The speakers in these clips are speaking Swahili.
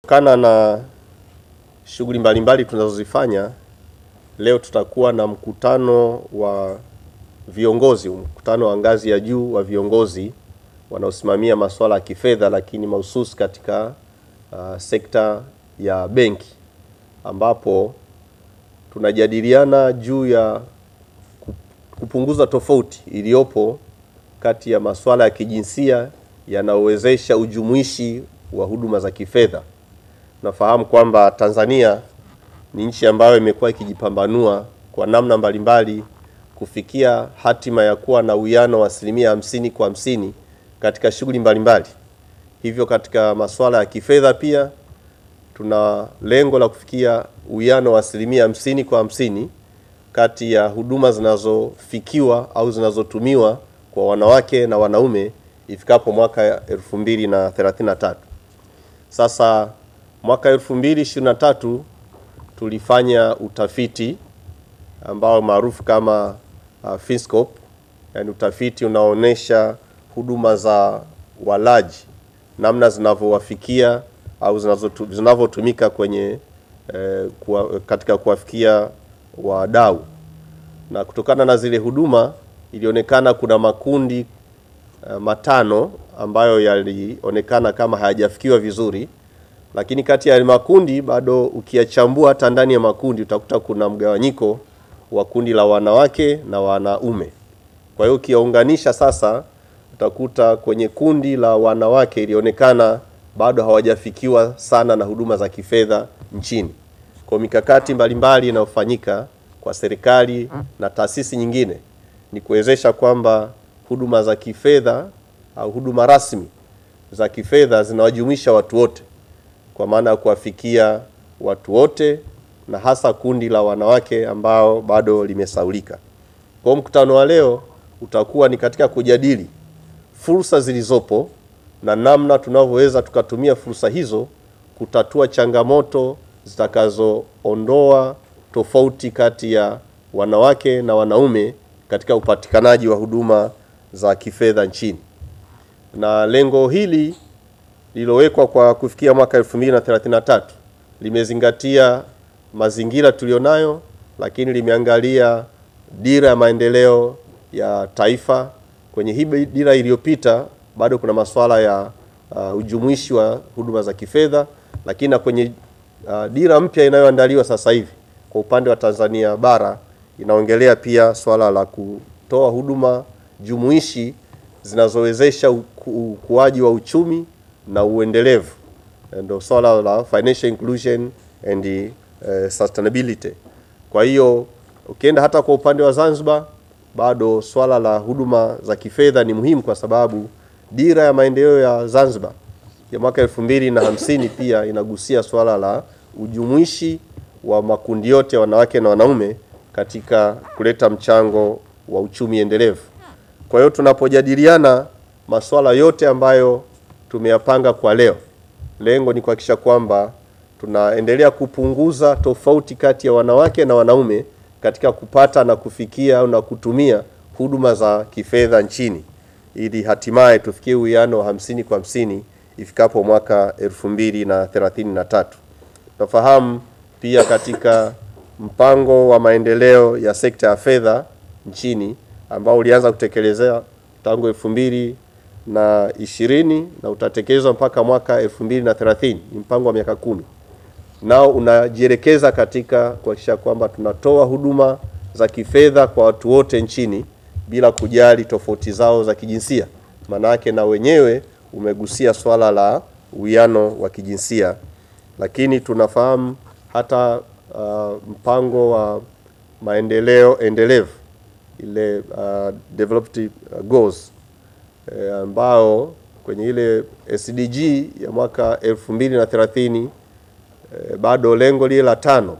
Kutokana na shughuli mbalimbali tunazozifanya, leo tutakuwa na mkutano wa viongozi, mkutano wa ngazi ya juu wa viongozi wanaosimamia masuala ya kifedha, lakini mahususi katika sekta ya benki, ambapo tunajadiliana juu ya kupunguza tofauti iliyopo kati ya masuala ya kijinsia yanayowezesha ujumuishi wa huduma za kifedha. Nafahamu kwamba Tanzania ni nchi ambayo imekuwa ikijipambanua kwa namna mbalimbali kufikia hatima ya kuwa na uwiano wa 50-50 katika shughuli mbalimbali. Hivyo katika masuala ya kifedha pia tuna lengo la kufikia uwiano wa 50-50 kati ya huduma zinazofikiwa au zinazotumiwa kwa wanawake na wanaume ifikapo mwaka 2033. Sasa mwaka 2023 tulifanya utafiti ambao maarufu kama Finscope, yani utafiti unaonesha huduma za walaji, namna zinavyowafikia au zinavyotumika kwenye katika kuwafikia wadau. Na kutokana na zile huduma ilionekana kuna makundi matano ambayo yalionekana kama hayajafikiwa vizuri, lakini kati ya makundi bado ukiyachambua hata ndani ya makundi utakuta kuna mgawanyiko wa kundi la wanawake na wanaume. Kwa hiyo ukiunganisha sasa utakuta kwenye kundi la wanawake ilionekana bado hawajafikiwa sana na huduma za kifedha nchini. Kwa mikakati mbalimbali inayofanyika kwa serikali na taasisi nyingine ni kuwezesha kwamba huduma za kifedha au huduma rasmi za kifedha zinawajumuisha watu wote, kwa maana ya kuwafikia watu wote na hasa kundi la wanawake ambao bado limesaulika. Kwa mkutano wa leo utakuwa ni katika kujadili fursa zilizopo na namna tunavyoweza tukatumia fursa hizo kutatua changamoto zitakazoondoa tofauti kati ya wanawake na wanaume katika upatikanaji wa huduma za kifedha nchini. Na lengo hili lililowekwa kwa kufikia mwaka 2033 limezingatia mazingira tulionayo, lakini limeangalia dira ya maendeleo ya taifa. Kwenye hii dira iliyopita bado kuna masuala ya ujumuishi wa huduma za kifedha, lakini na kwenye dira mpya inayoandaliwa sasa hivi kwa upande wa Tanzania bara inaongelea pia swala la kutoa huduma jumuishi zinazowezesha ukuaji wa uchumi na uendelevu, ndio swala la financial inclusion and sustainability. Kwa hiyo ukienda hata kwa upande wa Zanzibar bado swala la huduma za kifedha ni muhimu, kwa sababu dira ya maendeleo ya Zanzibar ya mwaka 2050 pia inagusia swala la ujumuishi wa makundi yote, wanawake na wanaume, katika kuleta mchango wa uchumi endelevu. Kwa hiyo tunapojadiliana masuala yote ambayo tumeyapanga kwa leo, lengo ni kuhakikisha kwamba tunaendelea kupunguza tofauti kati ya wanawake na wanaume katika kupata na kufikia na kutumia huduma za kifedha nchini, ili hatimaye tufikie uwiano wa 50-50 ifikapo mwaka 2033. Tunafahamu pia katika mpango wa maendeleo ya sekta ya fedha nchini ambao ulianza kutekelezwa tangu 2020 na utatekelezwa mpaka mwaka 2030, ni mpango wa miaka 10. Nao unajielekeza katika kuhakikisha kwamba tunatoa huduma za kifedha kwa watu wote nchini bila kujali tofauti zao za kijinsia. Maana yake na wenyewe umegusia swala la uwiano wa kijinsia. Lakini tunafahamu hata mpango wa maendeleo endelevu, ile developed goals, ambao kwenye ile SDG ya mwaka 2030 bado lengo lile la 5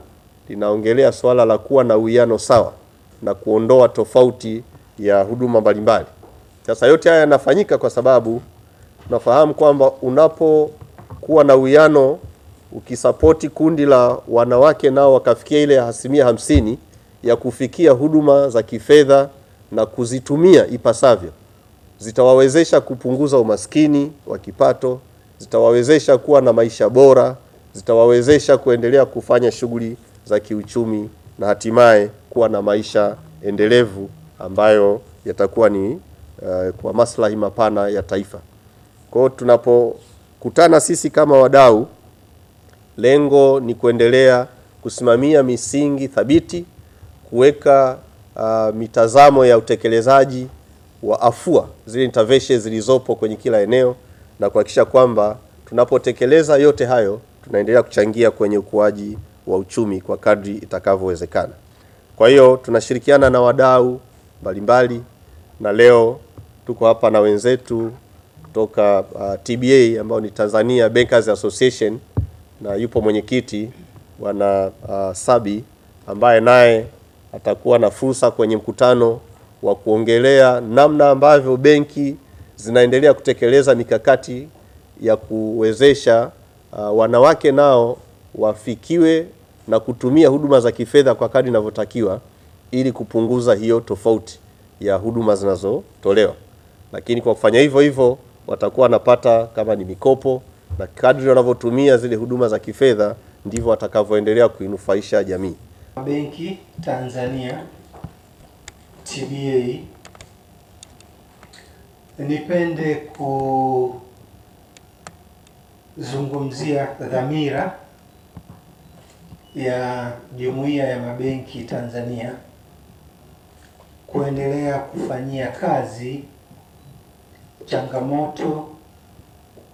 linaongelea swala la kuwa na uwiano sawa na kuondoa tofauti ya huduma mbalimbali. Sasa yote haya yanafanyika kwa sababu tunafahamu kwamba unapokuwa na uwiano, ukisapoti kundi la wanawake nao wakafikia ile 50% ya kufikia huduma za kifedha na kuzitumia ipasavyo, zitawawezesha kupunguza umaskini wa kipato, zitawawezesha kuwa na maisha bora, zitawawezesha kuendelea kufanya shughuli za kiuchumi na hatimaye kuwa na maisha endelevu ambayo yatakuwa ni kwa maslahi mapana ya taifa. Kwa hiyo tunapokutana sisi kama wadau, lengo ni kuendelea kusimamia misingi thabiti, kuweka mitazamo ya utekelezaji wa afua zile interventions zilizopo kwenye kila eneo, na kuhakikisha kwamba tunapotekeleza yote hayo tunaendelea kuchangia kwenye ukuaji wa uchumi kwa kadri itakavyowezekana. Kwa hiyo tunashirikiana na wadau mbalimbali, na leo tuko hapa na wenzetu kutoka TBA ambao ni Tanzania Bankers Association, na yupo mwenyekiti Bwana Sabi ambaye naye atakuwa na fursa kwenye mkutano wa kuongelea namna ambavyo benki zinaendelea kutekeleza mikakati ya kuwezesha wanawake nao wafikiwe na kutumia huduma za kifedha kwa kadri inavyotakiwa ili kupunguza hiyo tofauti ya huduma zinazotolewa. Lakini kwa kufanya hivyo watakuwa wanapata kama ni mikopo, na kadri wanavyotumia zile huduma za kifedha ndivyo watakavyoendelea kuinufaisha jamii. Benki Tanzania TBA, nipende kuzungumzia dhamira ya Jumuiya ya Mabenki Tanzania kuendelea kufanyia kazi changamoto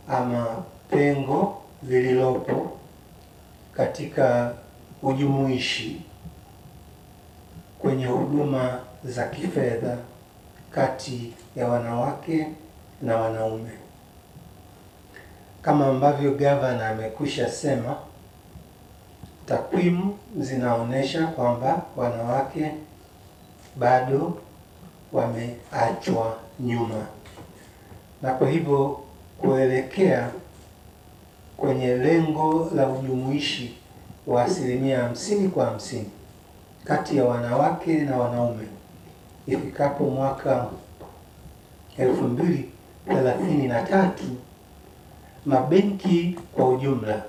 ama pengo lililopo katika ujumuishi kwenye huduma za kifedha kati ya wanawake na wanaume. Kama ambavyo gavana amekwisha sema, takwimu zinaonyesha kwamba wanawake bado wameachwa nyuma, na kwa hivyo kuelekea kwenye lengo la ujumuishi wa 50% kati ya wanawake na wanaume ifikapo mwaka 2033, mabenki kwa ujumla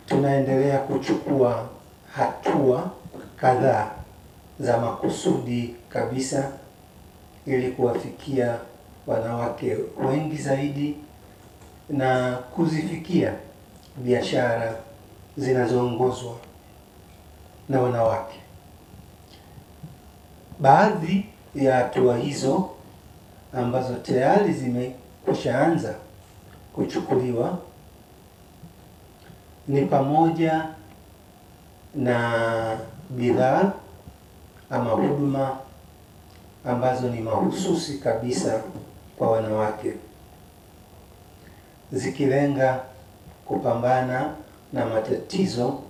tunaendelea kuchukua hatua kadhaa za makusudi kabisa ili kuwafikia wanawake wengi zaidi na kuzifikia biashara zinazoongozwa na wanawake. Baadhi ya hatua hizo ambazo tayari zimekwishaanza kuchukuliwa ni pamoja na bidhaa ama huduma ambazo ni mahususi kabisa kwa wanawake, zikilenga kupambana na matatizo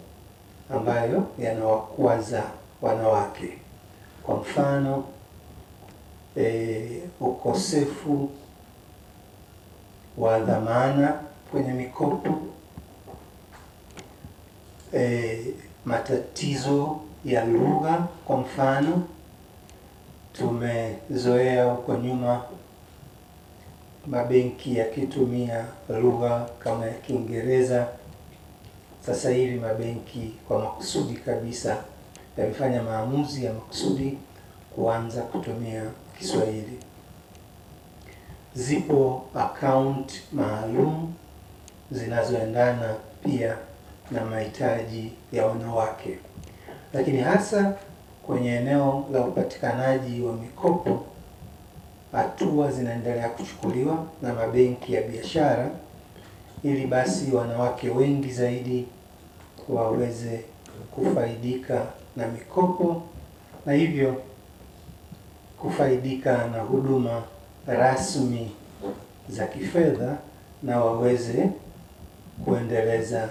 ambayo yanawakwaza wanawake. Kwa mfano, ukosefu wa dhamana kwenye mikopo, matatizo ya lugha. Kwa mfano, tumezoea huko nyuma mabenki yakitumia lugha kama ya Kiingereza. Sasa hivi mabenki kwa makusudi kabisa yamefanya maamuzi ya makusudi kuanza kutumia Kiswahili. Zipo account maalum zinazoendana pia na mahitaji ya wanawake, lakini hasa kwenye eneo la upatikanaji wa mikopo, hatua zinaendelea kuchukuliwa na mabenki ya biashara ili basi wanawake wengi zaidi waweze kufaidika na mikopo na hivyo kufaidika na huduma rasmi za kifedha na waweze kuendeleza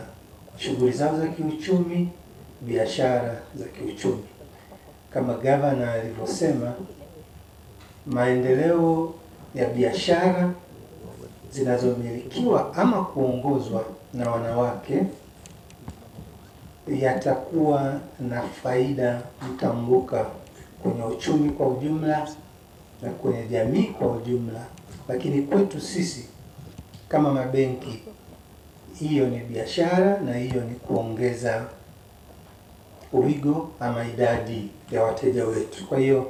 shughuli zao za kiuchumi, biashara za kiuchumi. Kama gavana alivyosema, maendeleo ya biashara zinazomilikiwa ama kuongozwa na wanawake yatakuwa na faida mtambuka kwenye uchumi kwa ujumla na kwenye jamii kwa ujumla. Lakini kwetu sisi kama mabenki hiyo ni biashara na hiyo ni kuongeza wigo ama idadi ya wateja wetu. Kwa hiyo